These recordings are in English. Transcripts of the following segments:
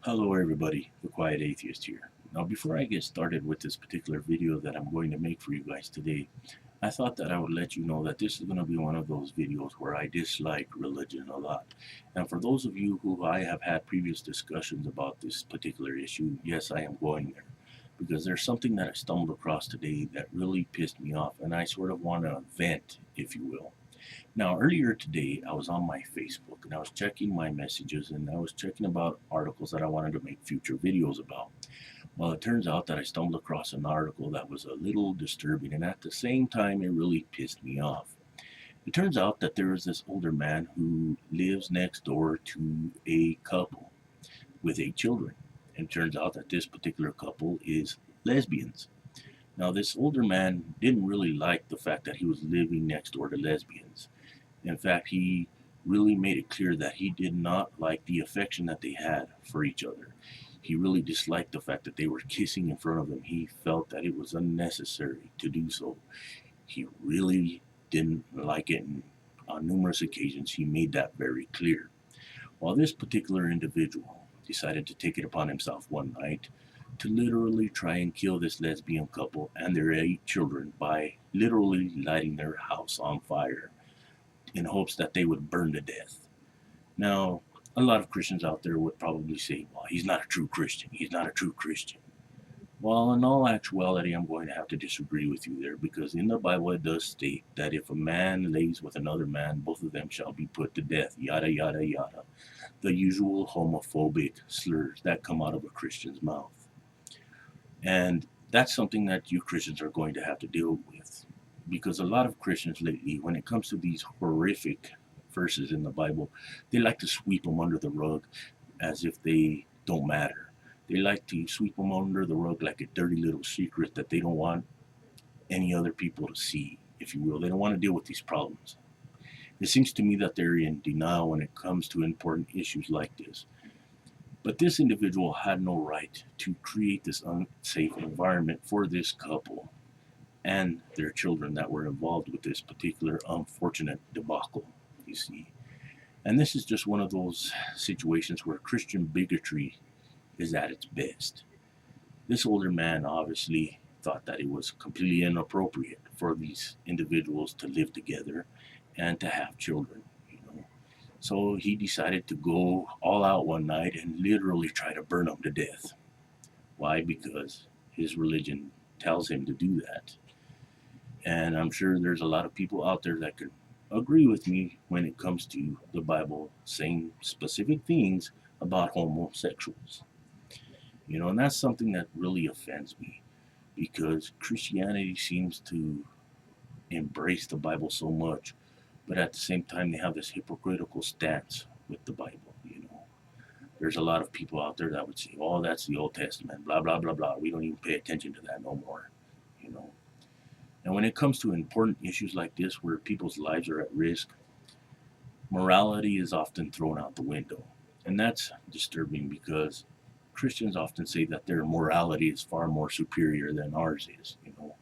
Hello everybody, the Quiet Atheist here. Now before I get started with this particular video that I'm going to make for you guys today, I thought that I would let you know that this is going to be one of those videos where I dislike religion a lot. And for those of you who I have had previous discussions about this particular issue, yes, I am going there. Because there's something that I stumbled across today that really pissed me off, and I sort of want to vent, if you will. Now, earlier today, I was on my Facebook and I was checking my messages and I was checking about articles that I wanted to make future videos about. Well, it turns out that I stumbled across an article that was a little disturbing and at the same time, it really pissed me off. It turns out that there is this older man who lives next door to a couple with 8 children. And it turns out that this particular couple is lesbians. Now, this older man didn't really like the fact that he was living next door to lesbians. In fact, he really made it clear that he did not like the affection that they had for each other. He really disliked the fact that they were kissing in front of him. He felt that it was unnecessary to do so. He really didn't like it, and on numerous occasions he made that very clear. While this particular individual decided to take it upon himself one night to literally try and kill this lesbian couple and their 8 children by literally lighting their house on fire in hopes that they would burn to death. Now, a lot of Christians out there would probably say, well, he's not a true Christian. He's not a true Christian. Well, in all actuality, I'm going to have to disagree with you there because in the Bible it does state that if a man lays with another man, both of them shall be put to death, yada, yada, yada. The usual homophobic slurs that come out of a Christian's mouth. And that's something that you Christians are going to have to deal with because a lot of Christians lately, when it comes to these horrific verses in the Bible, they like to sweep them under the rug as if they don't matter. They like to sweep them under the rug like a dirty little secret that they don't want any other people to see, if you will. They don't want to deal with these problems. It seems to me that they're in denial when it comes to important issues like this. But this individual had no right to create this unsafe environment for this couple and their children that were involved with this particular unfortunate debacle, you see. And this is just one of those situations where Christian bigotry is at its best. This older man obviously thought that it was completely inappropriate for these individuals to live together and to have children, you know. So he decided to go all out one night and literally try to burn them to death. Why? Because his religion tells him to do that. And I'm sure there's a lot of people out there that could agree with me when it comes to the Bible saying specific things about homosexuals. You know, and that's something that really offends me because Christianity seems to embrace the Bible so much, but at the same time, they have this hypocritical stance with the Bible. You know, there's a lot of people out there that would say, oh, that's the Old Testament, blah, blah, blah, blah. We don't even pay attention to that no more, you know. And when it comes to important issues like this, where people's lives are at risk, morality is often thrown out the window. And that's disturbing because Christians often say that their morality is far more superior than ours is, you know.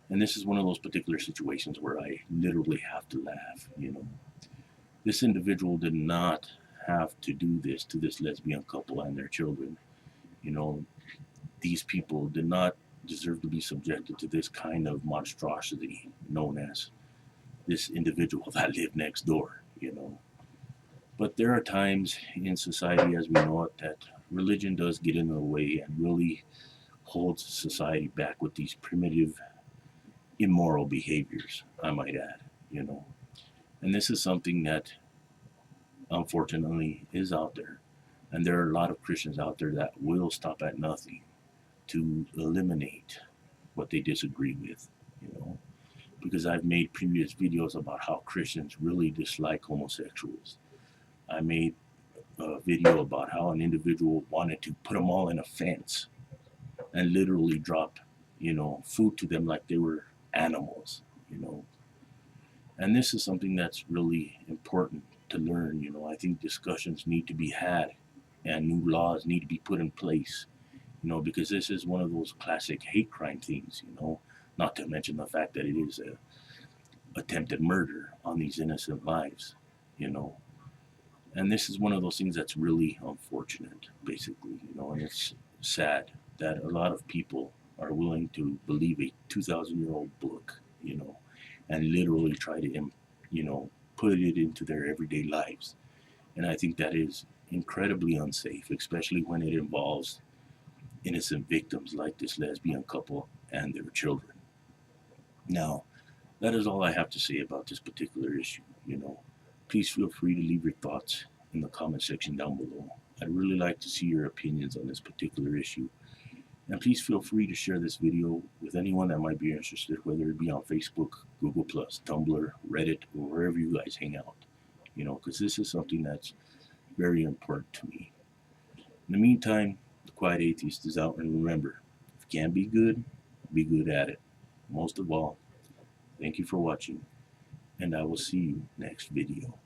And this is one of those particular situations where I literally have to laugh, you know. This individual did not have to do this to this lesbian couple and their children. You know, these people did not deserve to be subjected to this kind of monstrosity known as this individual that lived next door, you know. But there are times in society as we know it that religion does get in the way and really holds society back with these primitive, immoral behaviors, I might add, you know. And this is something that unfortunately is out there. And there are a lot of Christians out there that will stop at nothing to eliminate what they disagree with, you know. Because I've made previous videos about how Christians really dislike homosexuals. I made a video about how an individual wanted to put them all in a fence and literally drop, you know, food to them like they were animals, you know. And this is something that's really important to learn, you know. I think discussions need to be had and new laws need to be put in place, you know, because this is one of those classic hate crime things, you know, not to mention the fact that it is a attempted murder on these innocent lives, you know. And this is one of those things that's really unfortunate, basically, and it's sad that a lot of people are willing to believe a 2,000-year-old book, and literally try to, put it into their everyday lives. And I think that is incredibly unsafe, especially when it involves innocent victims like this lesbian couple and their children. Now, that is all I have to say about this particular issue. Please feel free to leave your thoughts in the comment section down below. I'd really like to see your opinions on this particular issue. And please feel free to share this video with anyone that might be interested, whether it be on Facebook, Google+, Tumblr, Reddit, or wherever you guys hang out. Because this is something that's very important to me. In the meantime, the Quiet Atheist is out, and remember, if you can be good at it. Most of all, thank you for watching, and I will see you next video.